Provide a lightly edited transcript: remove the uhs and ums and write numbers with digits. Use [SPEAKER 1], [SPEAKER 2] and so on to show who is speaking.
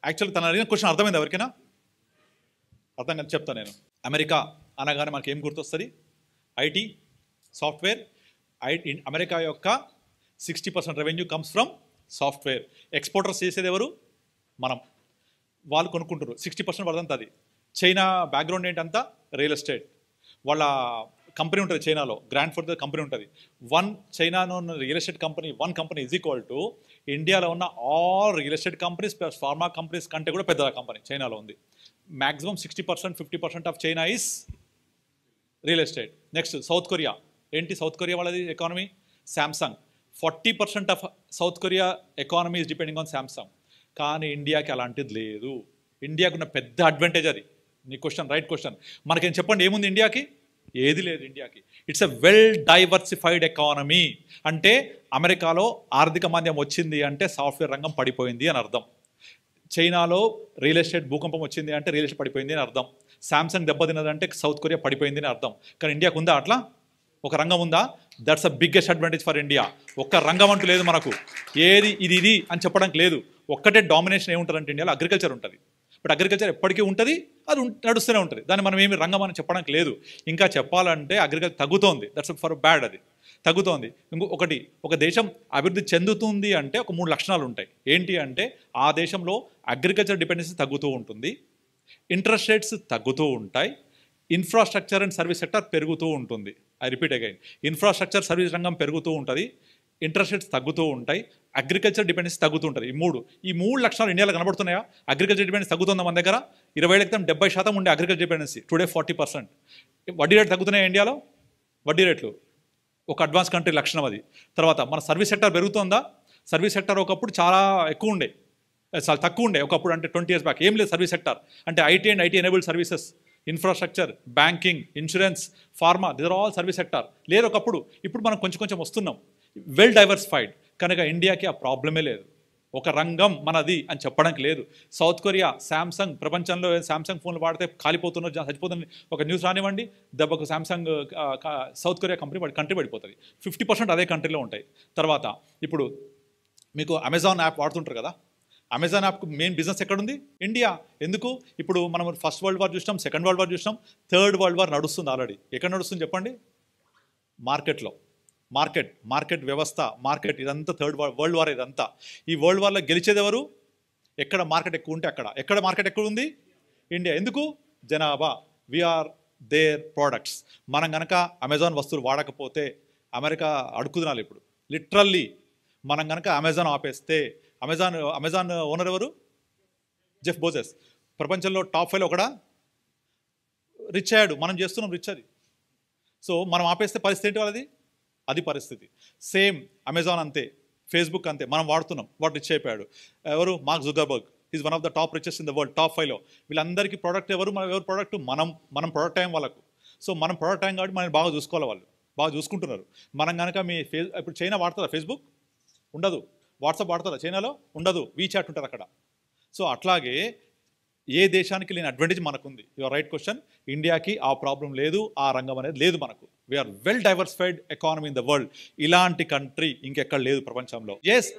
[SPEAKER 1] Actually తను అడిగిన question అర్థమైంది ఎవరికైనా? అర్థం కాదు చెప్తాను నేను. అమెరికా అనగానే మనకి ఏం గుర్తొస్తుంది? IT, software. అమెరికా యొక్క 60% revenue comes from software. Exporters చేసేది ఎవరు? మనం. వాళ్ళు కొనుక్కుంటారు 60% వాళ్ళంతా. అది చైనా బ్యాక్గ్రౌండ్ ఏంటంతా? Real estate. వాళ్ళ కంపెనీ ఉంటుంది చైనాలో, గ్రాండ్ ఫోర్త్ కంపెనీ ఉంటుంది. చైనాలో ఉన్న real estate company, one company is equal to ఇండియాలో ఉన్న all real estate companies plus pharma companies కంటే కూడా పెద్ద కంపెనీ చైనాలో ఉంది. Maximum 60%, 50% of China is real estate. Next South Korea. ఏంటి సౌత్ కొరియా వాళ్ళది economy? Samsung. 40% of south Korea economy is depending on Samsung. కానీ ఇండియాకి అలాంటిది లేదు. ఇండియాకు ఉన్న పెద్ద అడ్వాంటేజ్ అది. నీ క్వశ్చన్ రైట్ క్వశ్చన్. మనకేం చెప్పండి, ఏముంది ఇండియాకి? ఏది లేదు ఇండియాకి. It's a well diversified economy. అంటే అమెరికాలో ఆర్థిక మాంద్యం వచ్చింది అంటే సాఫ్ట్వేర్ రంగం పడిపోయింది అని అర్థం. చైనాలో రియల్ ఎస్టేట్ భూకంపం వచ్చింది అంటే రియల్ ఎస్టేట్ పడిపోయింది అని అర్థం. శాంసంగ్ దెబ్బతిన్నదంటే సౌత్ కొరియా పడిపోయింది అని అర్థం. కానీ ఇండియాకు ఉందా అట్లా ఒక రంగం ఉందా? That's a biggest advantage for India. ఒక్క రంగం అంటూ లేదు మనకు. ఏది ఇది అని చెప్పడానికి లేదు. ఒక్కటే డామినేషన్ ఏముంటుందంటే ఇండియాలో అగ్రికల్చర్ ఉంటుంది. బట్ అగ్రికల్చర్ ఎప్పటికీ ఉంటుంది, అది నడుస్తూనే ఉంటుంది. దాన్ని మనం ఏమి రంగం అని చెప్పడానికి లేదు. ఇంకా చెప్పాలంటే అగ్రికల్చర్ తగ్గుతోంది. That's for bad. అది తగ్గుతోంది. ఇంకొకటి, ఒక దేశం అభివృద్ధి చెందుతుంది అంటే ఒక 3 లక్షణాలు ఉంటాయి. ఏంటి అంటే ఆ దేశంలో అగ్రికల్చర్ డిపెండెన్సీ తగ్గుతూ ఉంటుంది, ఇంట్రెస్ట్ రేట్స్ తగ్గుతూ ఉంటాయి, ఇన్ఫ్రాస్ట్రక్చర్ అండ్ సర్వీస్ సెక్టర్ పెరుగుతూ ఉంటుంది. I repeat again, infrastructure service రంగం పెరుగుతూ ఉంటుంది, ఇంట్రెస్ట్ రేట్స్ తగ్గుతూ ఉంటాయి, అగ్రికల్చర్ డిపెండెన్సీ తగ్గుతూ ఉంటుంది. ఈ మూడు లక్షణాలు ఇండియాలో కనబడుతున్నాయా? అగ్రికల్చర్ డిపెండెన్సీ తగ్గుతుందా మన దగ్గర? 20 ఏళ్ళ క్రితం 70% ఉండే అగ్రికల్చర్ డిపెండెన్సీ, టుడే 40%. వడ్డీ రేట్లు తగ్గుతున్నాయి ఇండియాలో. వడ్డీ రేట్లు ఒక అడ్వాన్స్ కంట్రీ లక్షణం అది. తర్వాత మన సర్వీస్ సెక్టర్ పెరుగుతుందా? సర్వీస్ సెక్టర్ ఒకప్పుడు చాలా ఎక్కువ ఉండే, చాలా తక్కువ ఉండే ఒకప్పుడు, అంటే 20 years బ్యాక్. ఏం లేదు సర్వీస్ సెక్టర్ అంటే IT and IT enabled services, infrastructure, banking, insurance, pharma, this are all service sector. లేదు ఒకప్పుడు. ఇప్పుడు మనం కొంచెం వస్తున్నాం. Well diversified. కనుక ఇండియాకి ఆ ప్రాబ్లమే లేదు. ఒక రంగం మనది అని చెప్పడానికి లేదు. సౌత్ కొరియా, శాంసంగ్, ప్రపంచంలో శాంసంగ్ ఫోన్లు వాడితే కాలిపోతున్నారు, చచ్చిపోతుంది ఒక న్యూస్ రానివ్వండి, దెబ్బకు శాంసంగ్ సౌత్ కొరియా కంట్రీ పడిపోతుంది. 50% అదే కంట్రీలో ఉంటాయి. తర్వాత ఇప్పుడు మీకు అమెజాన్ యాప్ వాడుతుంటారు కదా, అమెజాన్ యాప్కు మెయిన్ బిజినెస్ ఎక్కడుంది? ఇండియా. ఎందుకు? ఇప్పుడు మనం ఫస్ట్ వరల్డ్ వార్ చూసినాం, సెకండ్ వరల్డ్ వార్ చూసినాం, థర్డ్ వరల్డ్ వార్ నడుస్తుంది ఆల్రెడీ. ఎక్కడ నడుస్తుంది చెప్పండి? మార్కెట్లో. మార్కెట్ వ్యవస్థ, మార్కెట్, ఇదంతా థర్డ్ వరల్డ్ వార్. ఇదంతా ఈ వరల్డ్ వార్లో గెలిచేది ఎవరు? ఎక్కడ మార్కెట్ ఎక్కువ ఉంటే అక్కడ. ఎక్కడ మార్కెట్ ఎక్కువ ఉంది? ఇండియా. ఎందుకు? జనాభా. We are there products. మనం కనుక అమెజాన్ వస్తువులు వాడకపోతే అమెరికా అడుక్కుదినాలి ఇప్పుడు లిటరల్లీ. మనం కనుక అమెజాన్ ఆపేస్తే, అమెజాన్ ఓనర్ ఎవరు? Jeff Bezos. ప్రపంచంలో టాప్ 5లో ఒకడా రిచ్ అయ్యాడు. మనం చేస్తున్నాం రిచ్ అది. సో మనం ఆపేస్తే పరిస్థితి ఏంటి వాళ్ళది? అది పరిస్థితి. సేమ్ అమెజాన్ అంతే, ఫేస్బుక్ అంతే. మనం వాడుతున్నాం, వాడు రిచ్ అయిపోయాడు. ఎవరు? Mark Zuckerberg. Is one of the top richest in the world, top 5లో. వీళ్ళందరికీ ప్రోడక్ట్ ఎవరు? ఎవరు ప్రోడక్ట్? మనం ప్రోడక్ట్ అయ్యాం వాళ్ళకు. సో మనం ప్రోడక్ట్ అయ్యాం కాబట్టి మనం బాగా చూసుకోవాలి, వాళ్ళు బాగా చూసుకుంటున్నారు. మనం కనుక ఇప్పుడు చైనా వాడుతుందా ఫేస్బుక్? ఉండదు. వాట్సాప్ వాడుతుందా చైనాలో? ఉండదు. వీచాట్ ఉంటుంది అక్కడ. సో అట్లాగే ఏ దేశానికి లేని అడ్వాంటేజ్ మనకుంది. Your right question. ఇండియాకి ఆ ప్రాబ్లం లేదు, ఆ రంగం అనేది లేదు మనకు. We are well diversified economy in the world. ఇలాంటి కంట్రీ ఇంకెక్కడ లేదు ప్రపంచంలో. ఎస్.